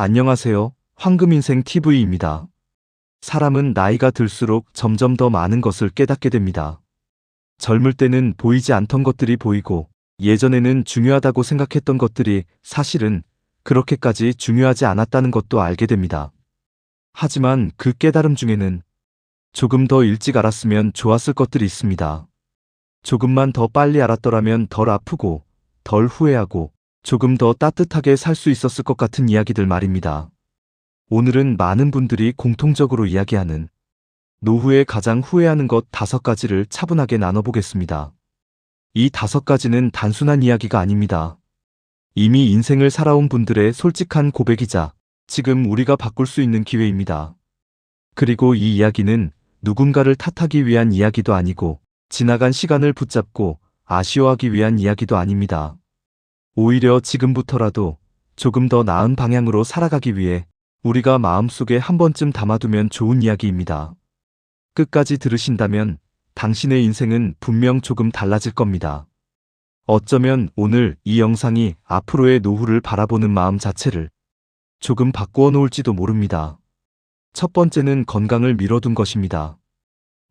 안녕하세요. 황금인생 TV입니다. 사람은 나이가 들수록 점점 더 많은 것을 깨닫게 됩니다. 젊을 때는 보이지 않던 것들이 보이고 예전에는 중요하다고 생각했던 것들이 사실은 그렇게까지 중요하지 않았다는 것도 알게 됩니다. 하지만 그 깨달음 중에는 조금 더 일찍 알았으면 좋았을 것들이 있습니다. 조금만 더 빨리 알았더라면 덜 아프고 덜 후회하고 조금 더 따뜻하게 살 수 있었을 것 같은 이야기들 말입니다. 오늘은 많은 분들이 공통적으로 이야기하는 노후에 가장 후회하는 것 5가지를 차분하게 나눠보겠습니다. 이 5가지는 단순한 이야기가 아닙니다. 이미 인생을 살아온 분들의 솔직한 고백이자 지금 우리가 바꿀 수 있는 기회입니다. 그리고 이 이야기는 누군가를 탓하기 위한 이야기도 아니고 지나간 시간을 붙잡고 아쉬워하기 위한 이야기도 아닙니다. 오히려 지금부터라도 조금 더 나은 방향으로 살아가기 위해 우리가 마음속에 한 번쯤 담아두면 좋은 이야기입니다. 끝까지 들으신다면 당신의 인생은 분명 조금 달라질 겁니다. 어쩌면 오늘 이 영상이 앞으로의 노후를 바라보는 마음 자체를 조금 바꾸어 놓을지도 모릅니다. 첫 번째는 건강을 미뤄둔 것입니다.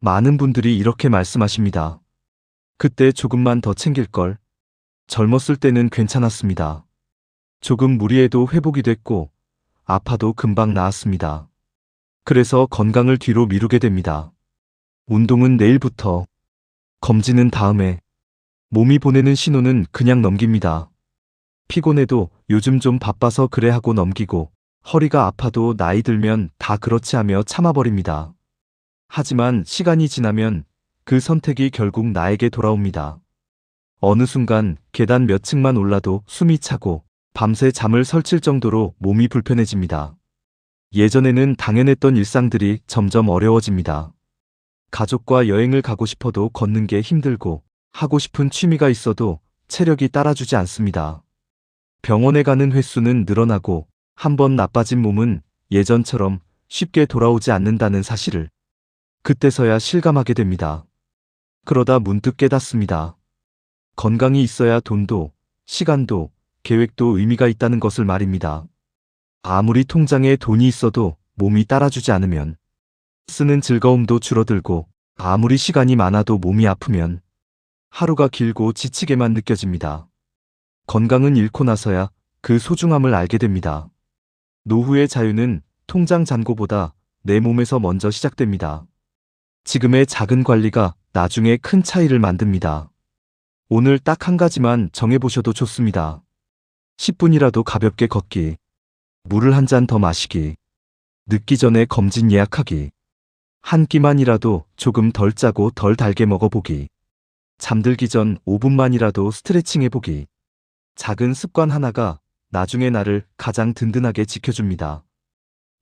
많은 분들이 이렇게 말씀하십니다. 그때 조금만 더 챙길걸. 젊었을 때는 괜찮았습니다. 조금 무리해도 회복이 됐고 아파도 금방 나았습니다. 그래서 건강을 뒤로 미루게 됩니다. 운동은 내일부터, 검진은 다음에, 몸이 보내는 신호는 그냥 넘깁니다. 피곤해도 요즘 좀 바빠서 그래 하고 넘기고 허리가 아파도 나이 들면 다 그렇지 하며 참아버립니다. 하지만 시간이 지나면 그 선택이 결국 나에게 돌아옵니다. 어느 순간 계단 몇 층만 올라도 숨이 차고 밤새 잠을 설칠 정도로 몸이 불편해집니다. 예전에는 당연했던 일상들이 점점 어려워집니다. 가족과 여행을 가고 싶어도 걷는 게 힘들고 하고 싶은 취미가 있어도 체력이 따라주지 않습니다. 병원에 가는 횟수는 늘어나고 한번 나빠진 몸은 예전처럼 쉽게 돌아오지 않는다는 사실을 그때서야 실감하게 됩니다. 그러다 문득 깨닫습니다. 건강이 있어야 돈도, 시간도, 계획도 의미가 있다는 것을 말입니다. 아무리 통장에 돈이 있어도 몸이 따라주지 않으면 쓰는 즐거움도 줄어들고 아무리 시간이 많아도 몸이 아프면 하루가 길고 지치게만 느껴집니다. 건강은 잃고 나서야 그 소중함을 알게 됩니다. 노후의 자유는 통장 잔고보다 내 몸에서 먼저 시작됩니다. 지금의 작은 관리가 나중에 큰 차이를 만듭니다. 오늘 딱 한 가지만 정해보셔도 좋습니다. 10분이라도 가볍게 걷기, 물을 한 잔 더 마시기, 늦기 전에 검진 예약하기, 한 끼만이라도 조금 덜 짜고 덜 달게 먹어보기, 잠들기 전 5분만이라도 스트레칭 해보기. 작은 습관 하나가 나중에 나를 가장 든든하게 지켜줍니다.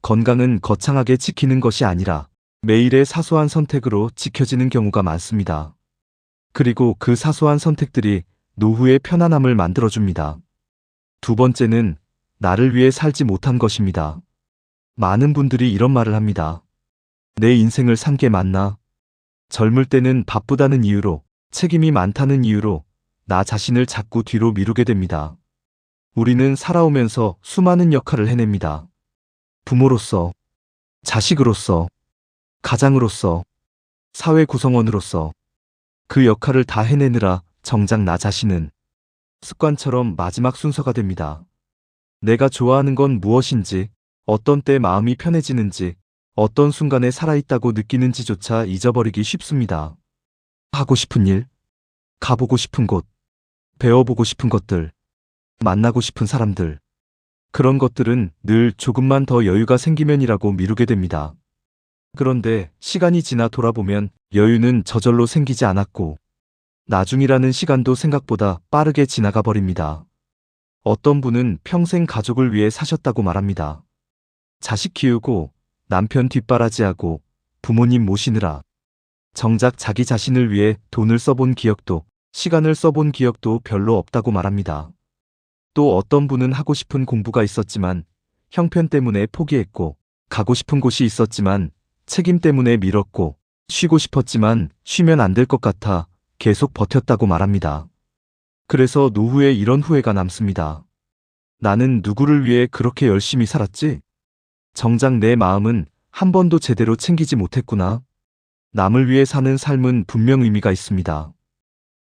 건강은 거창하게 지키는 것이 아니라 매일의 사소한 선택으로 지켜지는 경우가 많습니다. 그리고 그 사소한 선택들이 노후의 편안함을 만들어줍니다. 두 번째는 나를 위해 살지 못한 것입니다. 많은 분들이 이런 말을 합니다. 내 인생을 산 게 맞나? 젊을 때는 바쁘다는 이유로, 책임이 많다는 이유로 나 자신을 자꾸 뒤로 미루게 됩니다. 우리는 살아오면서 수많은 역할을 해냅니다. 부모로서, 자식으로서, 가장으로서, 사회 구성원으로서 그 역할을 다 해내느라 정작 나 자신은 습관처럼 마지막 순서가 됩니다. 내가 좋아하는 건 무엇인지, 어떤 때 마음이 편해지는지, 어떤 순간에 살아있다고 느끼는지조차 잊어버리기 쉽습니다. 하고 싶은 일, 가보고 싶은 곳, 배워보고 싶은 것들, 만나고 싶은 사람들. 그런 것들은 늘 조금만 더 여유가 생기면이라고 미루게 됩니다. 그런데 시간이 지나 돌아보면 여유는 저절로 생기지 않았고 나중이라는 시간도 생각보다 빠르게 지나가 버립니다. 어떤 분은 평생 가족을 위해 사셨다고 말합니다. 자식 키우고 남편 뒷바라지하고 부모님 모시느라 정작 자기 자신을 위해 돈을 써본 기억도 시간을 써본 기억도 별로 없다고 말합니다. 또 어떤 분은 하고 싶은 공부가 있었지만 형편 때문에 포기했고 가고 싶은 곳이 있었지만 책임 때문에 미뤘고 쉬고 싶었지만 쉬면 안 될 것 같아 계속 버텼다고 말합니다. 그래서 노후에 이런 후회가 남습니다. 나는 누구를 위해 그렇게 열심히 살았지? 정작 내 마음은 한 번도 제대로 챙기지 못했구나. 남을 위해 사는 삶은 분명 의미가 있습니다.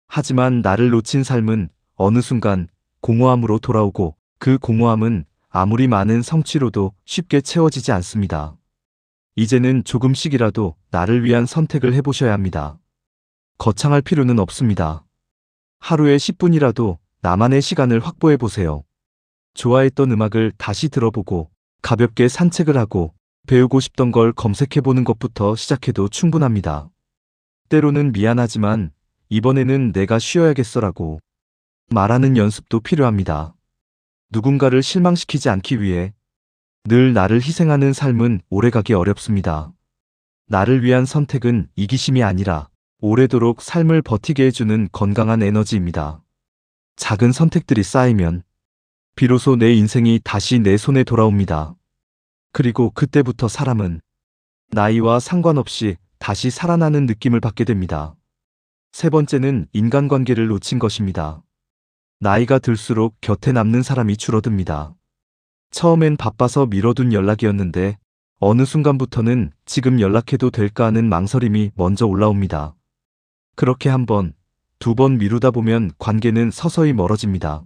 하지만 나를 놓친 삶은 어느 순간 공허함으로 돌아오고 그 공허함은 아무리 많은 성취로도 쉽게 채워지지 않습니다. 이제는 조금씩이라도 나를 위한 선택을 해보셔야 합니다. 거창할 필요는 없습니다. 하루에 10분이라도 나만의 시간을 확보해 보세요. 좋아했던 음악을 다시 들어보고 가볍게 산책을 하고 배우고 싶던 걸 검색해 보는 것부터 시작해도 충분합니다. 때로는 미안하지만 이번에는 내가 쉬어야겠어라고 말하는 연습도 필요합니다. 누군가를 실망시키지 않기 위해 늘 나를 희생하는 삶은 오래가기 어렵습니다. 나를 위한 선택은 이기심이 아니라 오래도록 삶을 버티게 해주는 건강한 에너지입니다. 작은 선택들이 쌓이면 비로소 내 인생이 다시 내 손에 돌아옵니다. 그리고 그때부터 사람은 나이와 상관없이 다시 살아나는 느낌을 받게 됩니다. 세 번째는 인간관계를 놓친 것입니다. 나이가 들수록 곁에 남는 사람이 줄어듭니다. 처음엔 바빠서 미뤄둔 연락이었는데 어느 순간부터는 지금 연락해도 될까 하는 망설임이 먼저 올라옵니다. 그렇게 한 번, 두 번 미루다 보면 관계는 서서히 멀어집니다.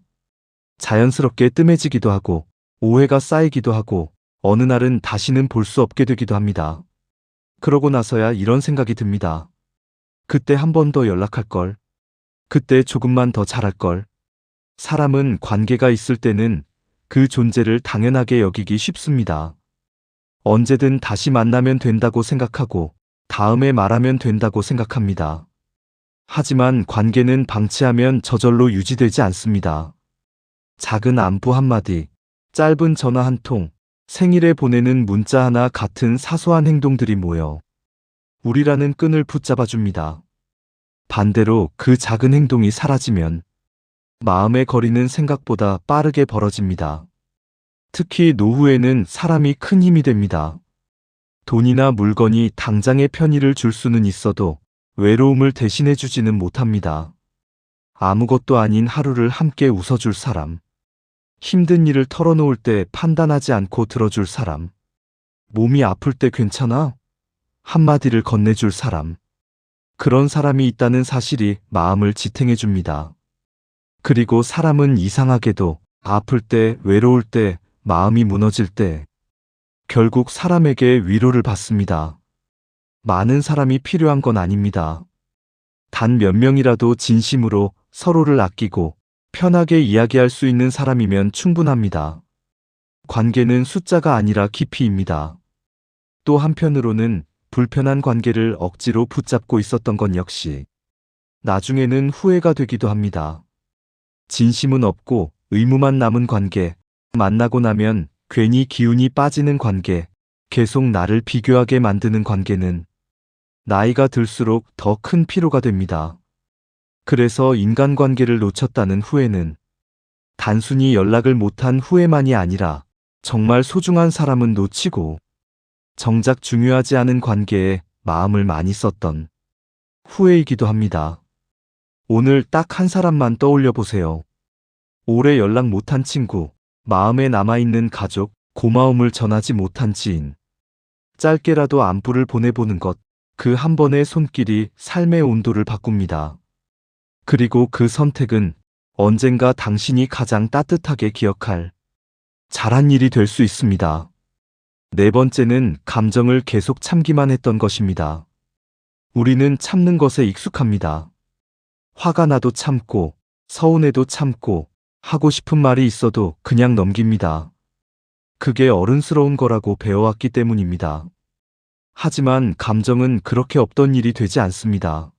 자연스럽게 뜸해지기도 하고 오해가 쌓이기도 하고 어느 날은 다시는 볼 수 없게 되기도 합니다. 그러고 나서야 이런 생각이 듭니다. 그때 한 번 더 연락할 걸. 그때 조금만 더 잘할 걸. 사람은 관계가 있을 때는 그 존재를 당연하게 여기기 쉽습니다. 언제든 다시 만나면 된다고 생각하고 다음에 말하면 된다고 생각합니다. 하지만 관계는 방치하면 저절로 유지되지 않습니다. 작은 안부 한마디, 짧은 전화 한 통, 생일에 보내는 문자 하나 같은 사소한 행동들이 모여 우리라는 끈을 붙잡아줍니다. 반대로 그 작은 행동이 사라지면 마음의 거리는 생각보다 빠르게 벌어집니다. 특히 노후에는 사람이 큰 힘이 됩니다. 돈이나 물건이 당장의 편의를 줄 수는 있어도 외로움을 대신해 주지는 못합니다. 아무것도 아닌 하루를 함께 웃어줄 사람, 힘든 일을 털어놓을 때 판단하지 않고 들어줄 사람, 몸이 아플 때 괜찮아? 한마디를 건네줄 사람, 그런 사람이 있다는 사실이 마음을 지탱해 줍니다. 그리고 사람은 이상하게도 아플 때, 외로울 때, 마음이 무너질 때 결국 사람에게 위로를 받습니다. 많은 사람이 필요한 건 아닙니다. 단 몇 명이라도 진심으로 서로를 아끼고 편하게 이야기할 수 있는 사람이면 충분합니다. 관계는 숫자가 아니라 깊이입니다. 또 한편으로는 불편한 관계를 억지로 붙잡고 있었던 건 역시 나중에는 후회가 되기도 합니다. 진심은 없고 의무만 남은 관계, 만나고 나면 괜히 기운이 빠지는 관계, 계속 나를 비교하게 만드는 관계는 나이가 들수록 더 큰 피로가 됩니다. 그래서 인간관계를 놓쳤다는 후회는 단순히 연락을 못한 후회만이 아니라 정말 소중한 사람은 놓치고 정작 중요하지 않은 관계에 마음을 많이 썼던 후회이기도 합니다. 오늘 딱 한 사람만 떠올려 보세요. 오래 연락 못한 친구, 마음에 남아있는 가족, 고마움을 전하지 못한 지인. 짧게라도 안부를 보내보는 것, 그 한 번의 손길이 삶의 온도를 바꿉니다. 그리고 그 선택은 언젠가 당신이 가장 따뜻하게 기억할 잘한 일이 될 수 있습니다. 네 번째는 감정을 계속 참기만 했던 것입니다. 우리는 참는 것에 익숙합니다. 화가 나도 참고, 서운해도 참고, 하고 싶은 말이 있어도 그냥 넘깁니다. 그게 어른스러운 거라고 배워왔기 때문입니다. 하지만 감정은 그렇게 없던 일이 되지 않습니다.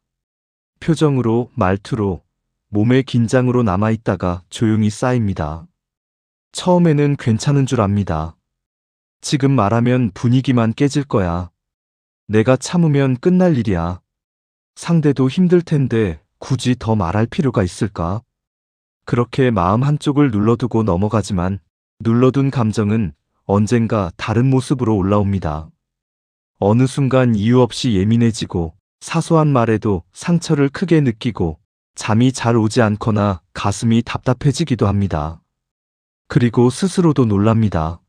표정으로, 말투로, 몸의 긴장으로 남아있다가 조용히 쌓입니다. 처음에는 괜찮은 줄 압니다. 지금 말하면 분위기만 깨질 거야. 내가 참으면 끝날 일이야. 상대도 힘들 텐데 굳이 더 말할 필요가 있을까? 그렇게 마음 한쪽을 눌러두고 넘어가지만 눌러둔 감정은 언젠가 다른 모습으로 올라옵니다. 어느 순간 이유 없이 예민해지고 사소한 말에도 상처를 크게 느끼고 잠이 잘 오지 않거나 가슴이 답답해지기도 합니다. 그리고 스스로도 놀랍니다.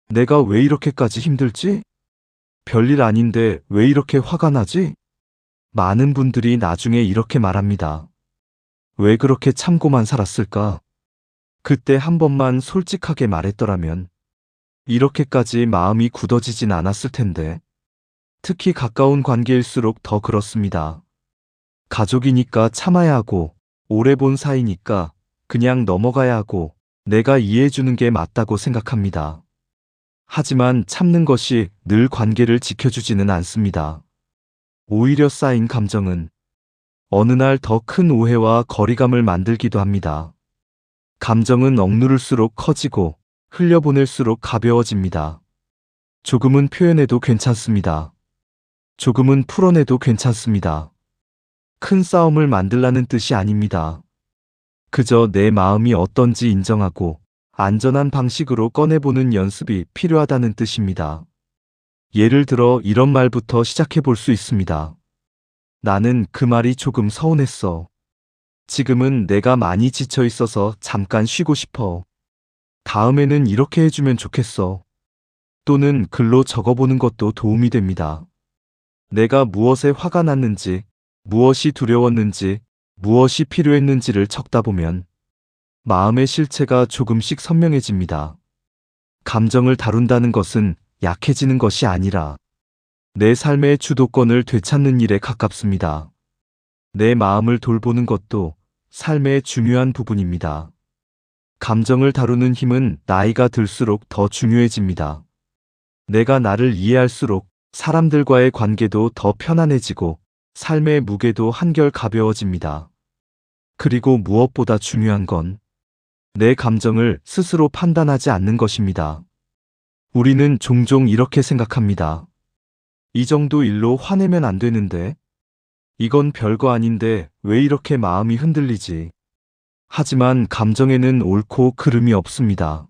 내가 왜 이렇게까지 힘들지? 별일 아닌데 왜 이렇게 화가 나지? 많은 분들이 나중에 이렇게 말합니다. 왜 그렇게 참고만 살았을까? 그때 한 번만 솔직하게 말했더라면 이렇게까지 마음이 굳어지진 않았을 텐데. 특히 가까운 관계일수록 더 그렇습니다. 가족이니까 참아야 하고, 오래 본 사이니까 그냥 넘어가야 하고, 내가 이해해주는 게 맞다고 생각합니다. 하지만 참는 것이 늘 관계를 지켜주지는 않습니다. 오히려 쌓인 감정은 어느 날 더 큰 오해와 거리감을 만들기도 합니다. 감정은 억누를수록 커지고 흘려보낼수록 가벼워집니다. 조금은 표현해도 괜찮습니다. 조금은 풀어내도 괜찮습니다. 큰 싸움을 만들라는 뜻이 아닙니다. 그저 내 마음이 어떤지 인정하고 안전한 방식으로 꺼내보는 연습이 필요하다는 뜻입니다. 예를 들어 이런 말부터 시작해 볼 수 있습니다. 나는 그 말이 조금 서운했어. 지금은 내가 많이 지쳐 있어서 잠깐 쉬고 싶어. 다음에는 이렇게 해주면 좋겠어. 또는 글로 적어보는 것도 도움이 됩니다. 내가 무엇에 화가 났는지, 무엇이 두려웠는지, 무엇이 필요했는지를 적다 보면 마음의 실체가 조금씩 선명해집니다. 감정을 다룬다는 것은 약해지는 것이 아니라 내 삶의 주도권을 되찾는 일에 가깝습니다. 내 마음을 돌보는 것도 삶의 중요한 부분입니다. 감정을 다루는 힘은 나이가 들수록 더 중요해집니다. 내가 나를 이해할수록 사람들과의 관계도 더 편안해지고 삶의 무게도 한결 가벼워집니다. 그리고 무엇보다 중요한 건 내 감정을 스스로 판단하지 않는 것입니다. 우리는 종종 이렇게 생각합니다. 이 정도 일로 화내면 안 되는데, 이건 별거 아닌데 왜 이렇게 마음이 흔들리지? 하지만 감정에는 옳고 그름이 없습니다.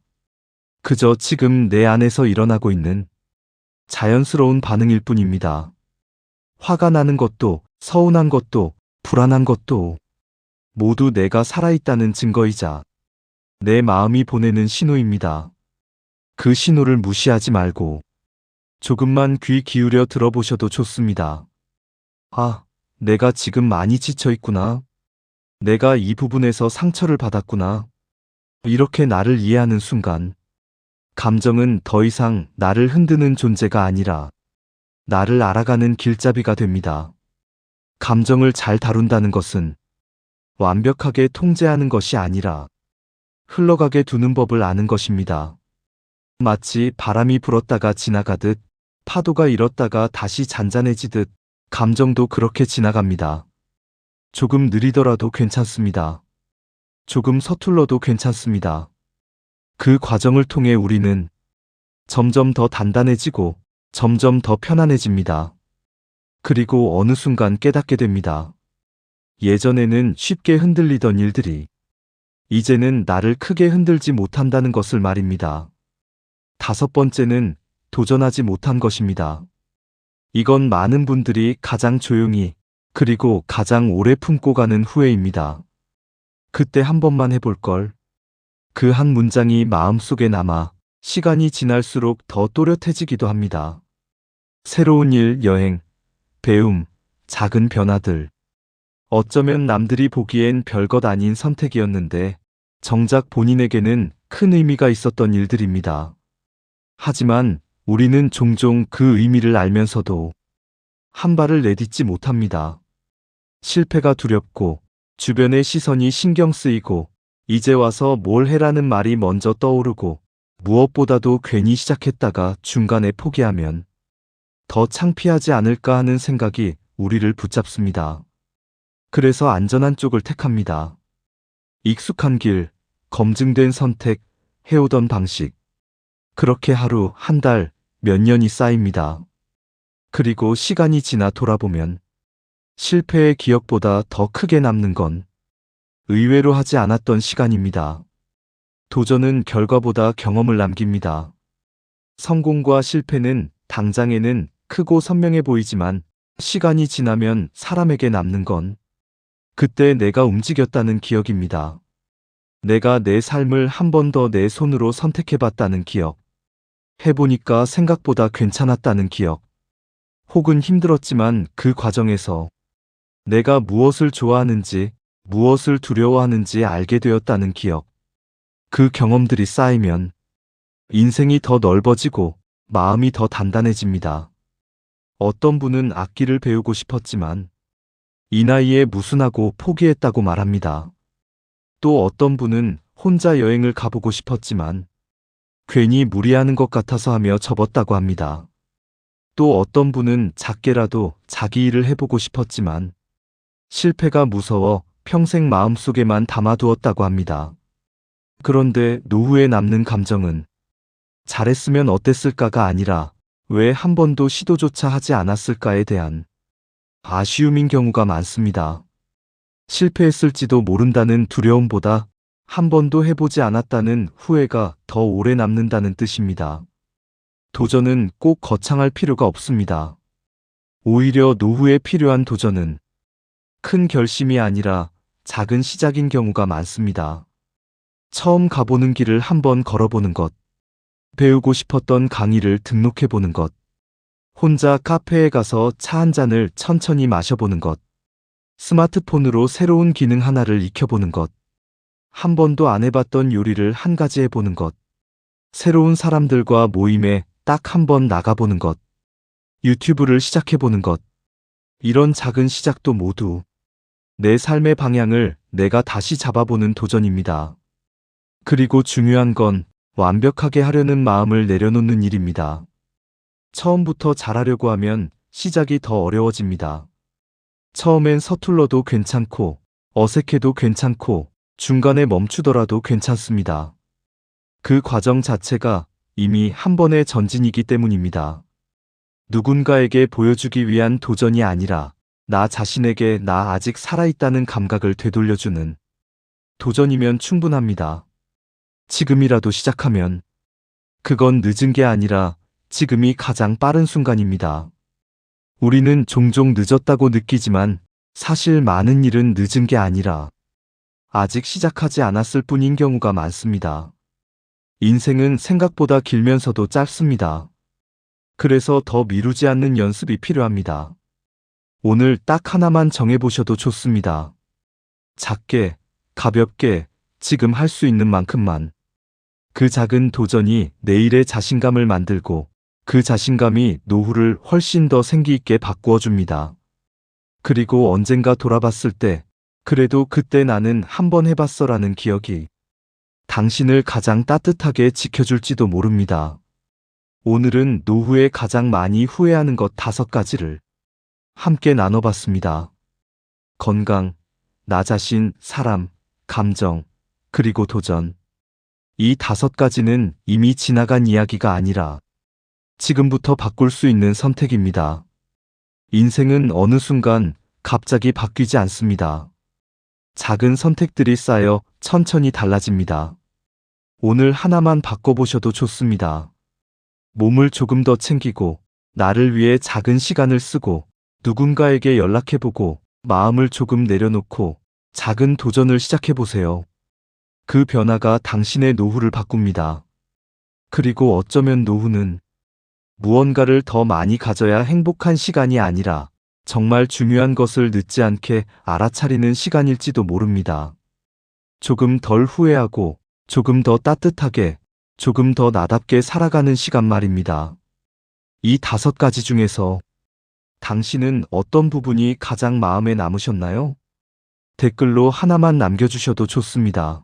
그저 지금 내 안에서 일어나고 있는 자연스러운 반응일 뿐입니다. 화가 나는 것도, 서운한 것도, 불안한 것도 모두 내가 살아있다는 증거이자 내 마음이 보내는 신호입니다. 그 신호를 무시하지 말고 조금만 귀 기울여 들어보셔도 좋습니다. 아, 내가 지금 많이 지쳐 있구나. 내가 이 부분에서 상처를 받았구나. 이렇게 나를 이해하는 순간 감정은 더 이상 나를 흔드는 존재가 아니라 나를 알아가는 길잡이가 됩니다. 감정을 잘 다룬다는 것은 완벽하게 통제하는 것이 아니라 흘러가게 두는 법을 아는 것입니다. 마치 바람이 불었다가 지나가듯, 파도가 일었다가 다시 잔잔해지듯 감정도 그렇게 지나갑니다. 조금 느리더라도 괜찮습니다. 조금 서툴러도 괜찮습니다. 그 과정을 통해 우리는 점점 더 단단해지고 점점 더 편안해집니다. 그리고 어느 순간 깨닫게 됩니다. 예전에는 쉽게 흔들리던 일들이 이제는 나를 크게 흔들지 못한다는 것을 말입니다. 5번째는 도전하지 못한 것입니다. 이건 많은 분들이 가장 조용히 그리고 가장 오래 품고 가는 후회입니다. 그때 한 번만 해볼 걸. 그 한 문장이 마음속에 남아 시간이 지날수록 더 또렷해지기도 합니다. 새로운 일, 여행, 배움, 작은 변화들. 어쩌면 남들이 보기엔 별것 아닌 선택이었는데 정작 본인에게는 큰 의미가 있었던 일들입니다. 하지만 우리는 종종 그 의미를 알면서도 한 발을 내딛지 못합니다. 실패가 두렵고 주변의 시선이 신경 쓰이고 이제 와서 뭘 해라는 말이 먼저 떠오르고 무엇보다도 괜히 시작했다가 중간에 포기하면 더 창피하지 않을까 하는 생각이 우리를 붙잡습니다. 그래서 안전한 쪽을 택합니다. 익숙한 길, 검증된 선택, 해오던 방식. 그렇게 하루, 한 달, 몇 년이 쌓입니다. 그리고 시간이 지나 돌아보면 실패의 기억보다 더 크게 남는 건 의외로 하지 않았던 시간입니다. 도전은 결과보다 경험을 남깁니다. 성공과 실패는 당장에는 크고 선명해 보이지만 시간이 지나면 사람에게 남는 건 그때 내가 움직였다는 기억입니다. 내가 내 삶을 한 번 더 내 손으로 선택해봤다는 기억. 해보니까 생각보다 괜찮았다는 기억. 혹은 힘들었지만 그 과정에서 내가 무엇을 좋아하는지, 무엇을 두려워하는지 알게 되었다는 기억. 그 경험들이 쌓이면 인생이 더 넓어지고 마음이 더 단단해집니다. 어떤 분은 악기를 배우고 싶었지만 이 나이에 무슨 하고 포기했다고 말합니다. 또 어떤 분은 혼자 여행을 가보고 싶었지만 괜히 무리하는 것 같아서 하며 접었다고 합니다. 또 어떤 분은 작게라도 자기 일을 해보고 싶었지만 실패가 무서워 평생 마음속에만 담아두었다고 합니다. 그런데 노후에 남는 감정은 잘했으면 어땠을까가 아니라 왜 한 번도 시도조차 하지 않았을까에 대한 아쉬움인 경우가 많습니다. 실패했을지도 모른다는 두려움보다 한 번도 해보지 않았다는 후회가 더 오래 남는다는 뜻입니다. 도전은 꼭 거창할 필요가 없습니다. 오히려 노후에 필요한 도전은 큰 결심이 아니라 작은 시작인 경우가 많습니다. 처음 가보는 길을 한번 걸어보는 것, 배우고 싶었던 강의를 등록해보는 것, 혼자 카페에 가서 차 한 잔을 천천히 마셔보는 것, 스마트폰으로 새로운 기능 하나를 익혀보는 것, 한 번도 안 해봤던 요리를 한 가지 해보는 것, 새로운 사람들과 모임에 딱 한 번 나가보는 것, 유튜브를 시작해보는 것, 이런 작은 시작도 모두 내 삶의 방향을 내가 다시 잡아보는 도전입니다. 그리고 중요한 건 완벽하게 하려는 마음을 내려놓는 일입니다. 처음부터 잘하려고 하면 시작이 더 어려워집니다. 처음엔 서툴러도 괜찮고, 어색해도 괜찮고, 중간에 멈추더라도 괜찮습니다. 그 과정 자체가 이미 한 번의 전진이기 때문입니다. 누군가에게 보여주기 위한 도전이 아니라 나 자신에게 나 아직 살아있다는 감각을 되돌려주는 도전이면 충분합니다. 지금이라도 시작하면 그건 늦은 게 아니라 지금이 가장 빠른 순간입니다. 우리는 종종 늦었다고 느끼지만 사실 많은 일은 늦은 게 아니라 아직 시작하지 않았을 뿐인 경우가 많습니다. 인생은 생각보다 길면서도 짧습니다. 그래서 더 미루지 않는 연습이 필요합니다. 오늘 딱 하나만 정해보셔도 좋습니다. 작게, 가볍게, 지금 할 수 있는 만큼만. 그 작은 도전이 내일의 자신감을 만들고 그 자신감이 노후를 훨씬 더 생기있게 바꾸어 줍니다. 그리고 언젠가 돌아봤을 때 그래도 그때 나는 한번 해봤어라는 기억이 당신을 가장 따뜻하게 지켜줄지도 모릅니다. 오늘은 노후에 가장 많이 후회하는 것 5가지를 함께 나눠봤습니다. 건강, 나 자신, 사람, 감정, 그리고 도전. 이 5가지는 이미 지나간 이야기가 아니라 지금부터 바꿀 수 있는 선택입니다. 인생은 어느 순간 갑자기 바뀌지 않습니다. 작은 선택들이 쌓여 천천히 달라집니다. 오늘 하나만 바꿔보셔도 좋습니다. 몸을 조금 더 챙기고, 나를 위해 작은 시간을 쓰고, 누군가에게 연락해보고, 마음을 조금 내려놓고, 작은 도전을 시작해보세요. 그 변화가 당신의 노후를 바꿉니다. 그리고 어쩌면 노후는 무언가를 더 많이 가져야 행복한 시간이 아니라 정말 중요한 것을 늦지 않게 알아차리는 시간일지도 모릅니다. 조금 덜 후회하고, 조금 더 따뜻하게, 조금 더 나답게 살아가는 시간 말입니다. 이 5가지 중에서 당신은 어떤 부분이 가장 마음에 남으셨나요? 댓글로 하나만 남겨주셔도 좋습니다.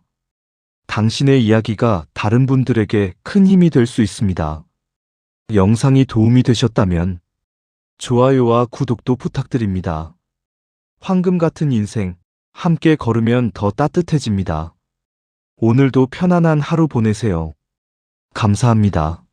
당신의 이야기가 다른 분들에게 큰 힘이 될 수 있습니다. 영상이 도움이 되셨다면 좋아요와 구독도 부탁드립니다. 황금 같은 인생, 함께 걸으면 더 따뜻해집니다. 오늘도 편안한 하루 보내세요. 감사합니다.